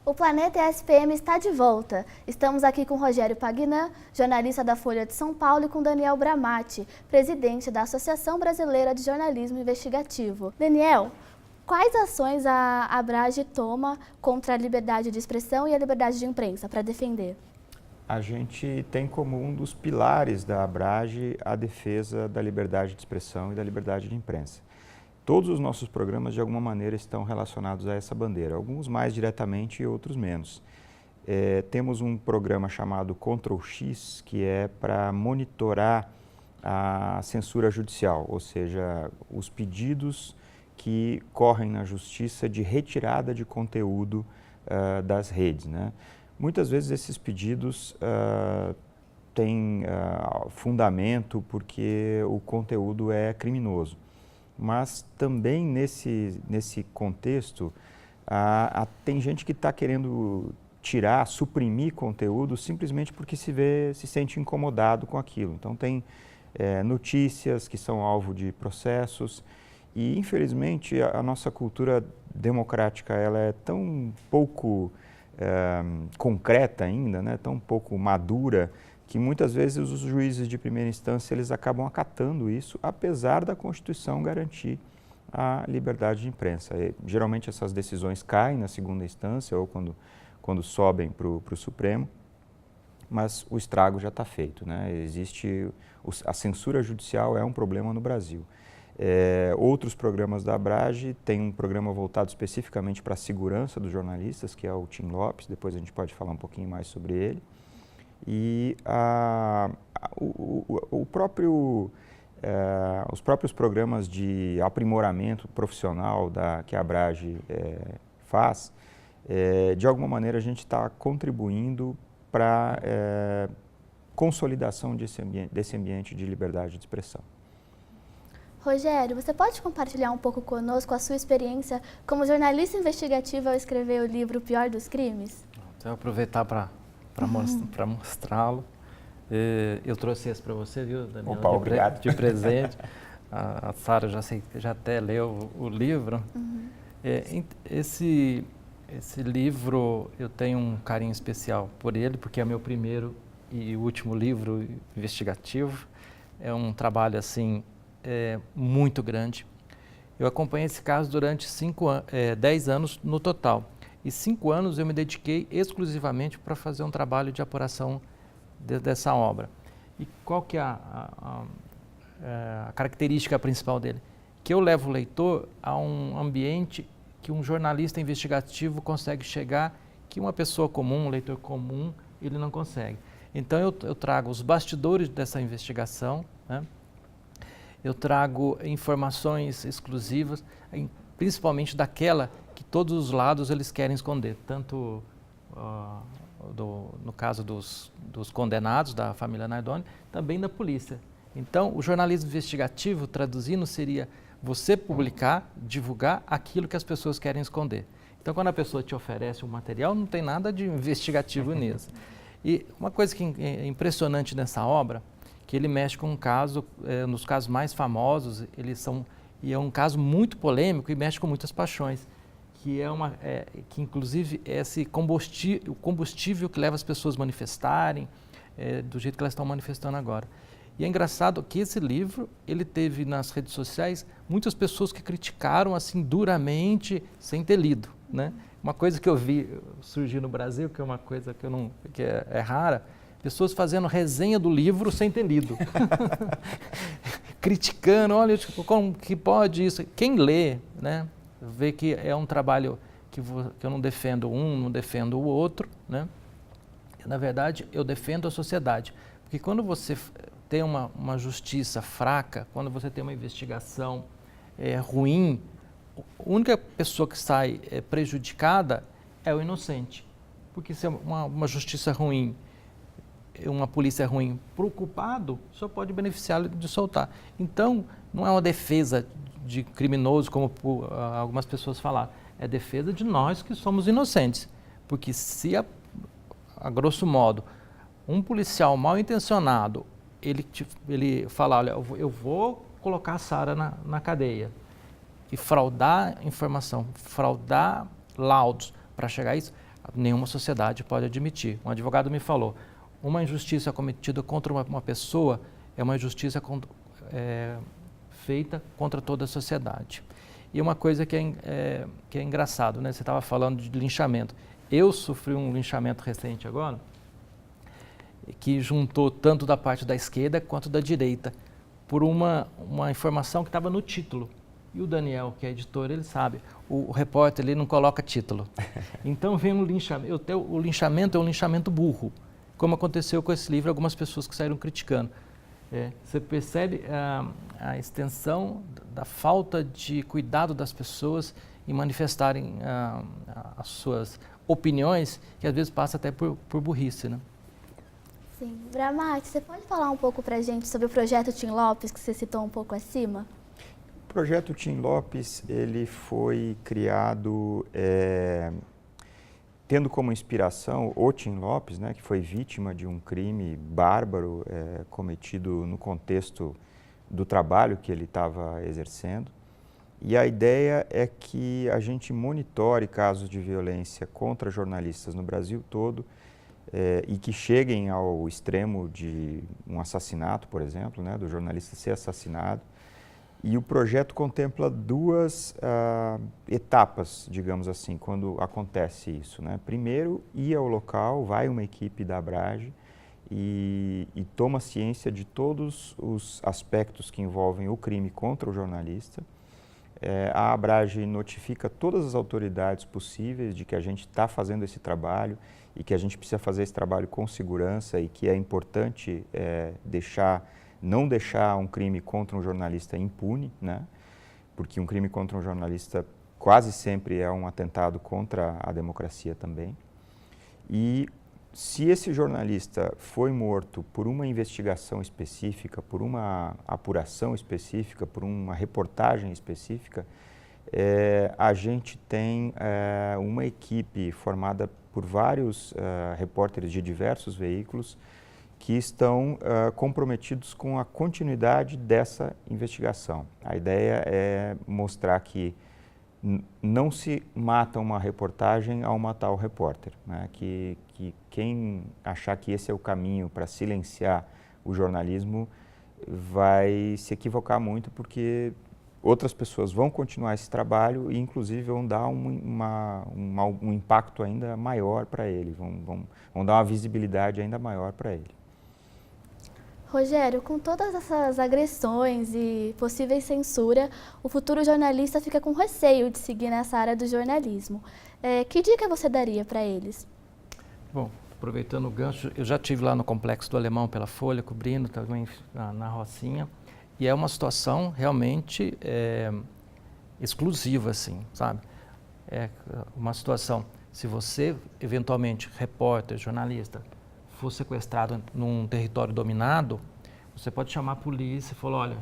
O Planeta ESPM está de volta. Estamos aqui com Rogério Pagnan, jornalista da Folha de São Paulo, e com Daniel Bramati, presidente da Associação Brasileira de Jornalismo Investigativo. Daniel, quais ações a Abrage toma contra a liberdade de expressão e a liberdade de imprensa para defender? A gente tem como um dos pilares da Abrage a defesa da liberdade de expressão e da liberdade de imprensa. Todos os nossos programas, de alguma maneira, estão relacionados a essa bandeira, alguns mais diretamente e outros menos. Temos um programa chamado Ctrl+X, que é para monitorar a censura judicial, ou seja, os pedidos que correm na justiça de retirada de conteúdo das redes, né? Muitas vezes esses pedidos têm fundamento porque o conteúdo é criminoso. Mas também nesse contexto, tem gente que está querendo tirar, suprimir conteúdo simplesmente porque se sente incomodado com aquilo. Então tem notícias que são alvo de processos e, infelizmente, a nossa cultura democrática ela é tão pouco concreta ainda, né, tão pouco madura, que muitas vezes os juízes de primeira instância eles acabam acatando isso, apesar da Constituição garantir a liberdade de imprensa. Geralmente essas decisões caem na segunda instância ou quando sobem para o Supremo, mas o estrago já está feito, né? A censura judicial é um problema no Brasil. Outros programas da Abrage, tem um programa voltado especificamente para a segurança dos jornalistas, que é o Tim Lopes, depois a gente pode falar um pouquinho mais sobre ele. E os próprios programas de aprimoramento profissional que a Abrage faz, de alguma maneira a gente está contribuindo para a consolidação desse ambiente de liberdade de expressão. Rogério, você pode compartilhar um pouco conosco a sua experiência como jornalista investigativo ao escrever o livro O Pior dos Crimes? Então, eu vou aproveitar para mostrá-lo. Eu trouxe esse para você, viu, Daniel? Opa, obrigado. De presente. A Sara já até leu o livro. Esse livro, eu tenho um carinho especial por ele, porque é meu primeiro e último livro investigativo. É um trabalho, assim, muito grande. Eu acompanhei esse caso durante 10 anos no total. E 5 anos eu me dediquei exclusivamente para fazer um trabalho de apuração dessa obra. E qual que é a característica principal dele? Que eu levo o leitor a um ambiente que um jornalista investigativo consegue chegar, que uma pessoa comum, um leitor comum, ele não consegue. Então eu trago os bastidores dessa investigação, né? Eu trago informações exclusivas, principalmente daquela que todos os lados eles querem esconder, tanto no caso dos condenados, da família Nardoni, também da polícia. Então, o jornalismo investigativo, traduzindo, seria você publicar, divulgar aquilo que as pessoas querem esconder. Então, quando a pessoa te oferece um material, não tem nada de investigativo nisso. E uma coisa que é impressionante nessa obra, que ele mexe com um caso, nos casos mais famosos, e é um caso muito polêmico e mexe com muitas paixões, que inclusive é o combustível que leva as pessoas a manifestarem, do jeito que elas estão manifestando agora. E é engraçado que esse livro, ele teve nas redes sociais muitas pessoas que criticaram assim duramente, sem ter lido, né? Uma coisa que eu vi surgir no Brasil, que é uma coisa que é rara, pessoas fazendo resenha do livro sem ter lido. Criticando, olha, como que pode isso? Quem lê, né, vê que é um trabalho que eu não defendo não defendo o outro, né? Na verdade, eu defendo a sociedade. Porque quando você tem uma justiça fraca, quando você tem uma investigação ruim, a única pessoa que sai prejudicada é o inocente. Porque se é uma justiça ruim, uma polícia ruim para o culpado, só pode beneficiá-lo de soltar. Então, não é uma defesa de criminoso, como algumas pessoas falaram, é defesa de nós que somos inocentes. Porque se, a grosso modo, um policial mal intencionado, ele fala, olha, eu vou colocar a Sara na cadeia e fraudar informação, fraudar laudos para chegar a isso, nenhuma sociedade pode admitir. Um advogado me falou, uma injustiça cometida contra uma pessoa é uma injustiça feita contra toda a sociedade. E uma coisa que é engraçado, né? Você estava falando de linchamento. Eu sofri um linchamento recente agora, que juntou tanto da parte da esquerda quanto da direita, por uma informação que estava no título. E o Daniel, que é editor, ele sabe, o repórter ele não coloca título. Então vem um linchamento. O linchamento é um linchamento burro, como aconteceu com esse livro, algumas pessoas que saíram criticando. Você percebe a extensão da falta de cuidado das pessoas em manifestarem as suas opiniões, que às vezes passa até por burrice, né? Sim. Bramati, você pode falar um pouco para a gente sobre o projeto Tim Lopes, que você citou um pouco acima? O projeto Tim Lopes, ele foi criado tendo como inspiração o Tim Lopes, né, que foi vítima de um crime bárbaro cometido no contexto do trabalho que ele estava exercendo. E a ideia é que a gente monitore casos de violência contra jornalistas no Brasil todo e que cheguem ao extremo de um assassinato, por exemplo, né, do jornalista ser assassinado. E o projeto contempla duas etapas, digamos assim, quando acontece isso, né? Primeiro, ir ao local, vai uma equipe da Abrage e toma ciência de todos os aspectos que envolvem o crime contra o jornalista. A Abrage notifica todas as autoridades possíveis de que a gente está fazendo esse trabalho e que a gente precisa fazer esse trabalho com segurança e que é importante não deixar um crime contra um jornalista impune, né? Porque um crime contra um jornalista quase sempre é um atentado contra a democracia também. E se esse jornalista foi morto por uma investigação específica, por uma apuração específica, por uma reportagem específica, a gente tem uma equipe formada por vários repórteres de diversos veículos que estão comprometidos com a continuidade dessa investigação. A ideia é mostrar que não se mata uma reportagem ao matar o repórter, né? Que quem achar que esse é o caminho para silenciar o jornalismo vai se equivocar muito, porque outras pessoas vão continuar esse trabalho e, inclusive, vão dar um impacto ainda maior para ele, vão dar uma visibilidade ainda maior para ele. Rogério, com todas essas agressões e possíveis censura, o futuro jornalista fica com receio de seguir nessa área do jornalismo. Que dica você daria para eles? Bom, aproveitando o gancho, eu já estive lá no Complexo do Alemão pela Folha, cobrindo também na Rocinha, e é uma situação realmente exclusiva, assim, sabe? É uma situação, se você, eventualmente, repórter, jornalista, for sequestrado num território dominado, você pode chamar a polícia e falar, olha,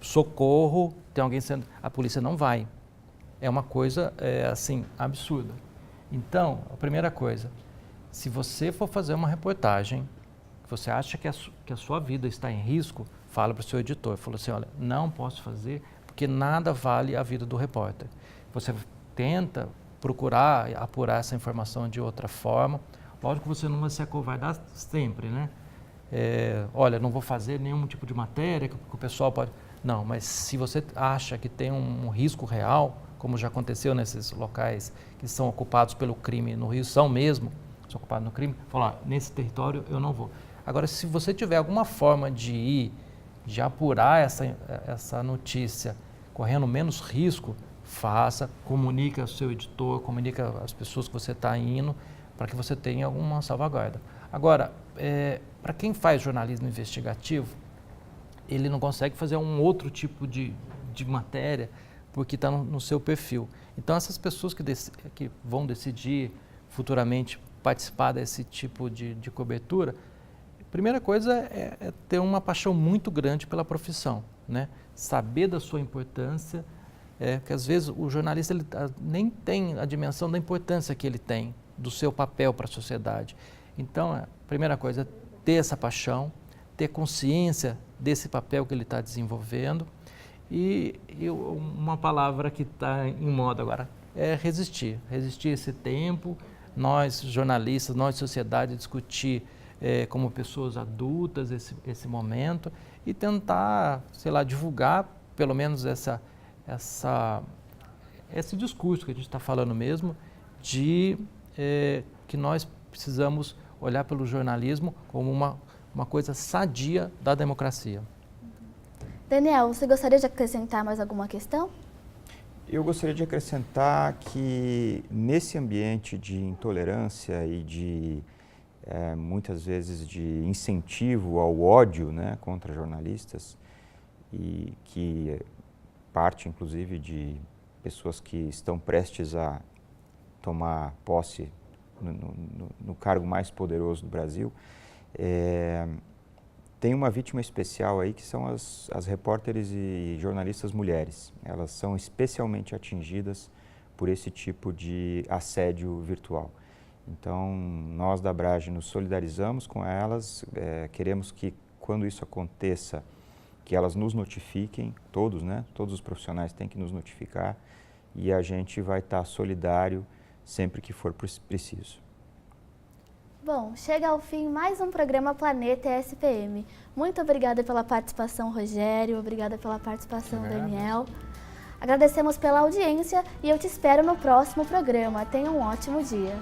socorro, tem alguém sendo... A polícia não vai. É uma coisa, assim, absurda. Então, a primeira coisa, se você for fazer uma reportagem, você acha que a sua vida está em risco, fala para o seu editor, fala assim, olha, não posso fazer, porque nada vale a vida do repórter. Você tenta procurar apurar essa informação de outra forma. Lógico que você não vai se acovardar sempre, né? Olha, não vou fazer nenhum tipo de matéria que o pessoal pode... Não, mas se você acha que tem um risco real, como já aconteceu nesses locais que são ocupados pelo crime no Rio, são ocupados no crime, fala, nesse território eu não vou. Agora, se você tiver alguma forma de apurar essa notícia correndo menos risco, faça, comunique ao seu editor, comunique às pessoas que você está indo, para que você tenha alguma salvaguarda. Agora, para quem faz jornalismo investigativo, ele não consegue fazer um outro tipo de matéria porque está no seu perfil. Então, essas pessoas que vão decidir futuramente participar desse tipo de cobertura, a primeira coisa é ter uma paixão muito grande pela profissão, né? Saber da sua importância, que às vezes o jornalista ele nem tem a dimensão da importância que ele tem, do seu papel para a sociedade. Então, a primeira coisa é ter essa paixão, ter consciência desse papel que ele está desenvolvendo e uma palavra que está em moda agora é resistir esse tempo, nós jornalistas, nós sociedade, discutir como pessoas adultas esse momento e tentar, sei lá, divulgar pelo menos esse discurso que a gente está falando mesmo, de que nós precisamos olhar pelo jornalismo como uma coisa sadia da democracia. Daniel, você gostaria de acrescentar mais alguma questão? Eu gostaria de acrescentar que nesse ambiente de intolerância e de muitas vezes de incentivo ao ódio, né, contra jornalistas, e que parte inclusive de pessoas que estão prestes a tomar posse no cargo mais poderoso do Brasil, tem uma vítima especial aí que são as repórteres e jornalistas mulheres. Elas são especialmente atingidas por esse tipo de assédio virtual. Então, nós da Abrage nos solidarizamos com elas, queremos que quando isso aconteça, que elas nos notifiquem, todos, né? Todos os profissionais têm que nos notificar e a gente vai estar solidário sempre que for preciso. Bom, chega ao fim mais um programa Planeta SPM. Muito obrigada pela participação, Rogério, obrigada pela participação, Daniel. Agradecemos pela audiência e eu te espero no próximo programa. Tenha um ótimo dia.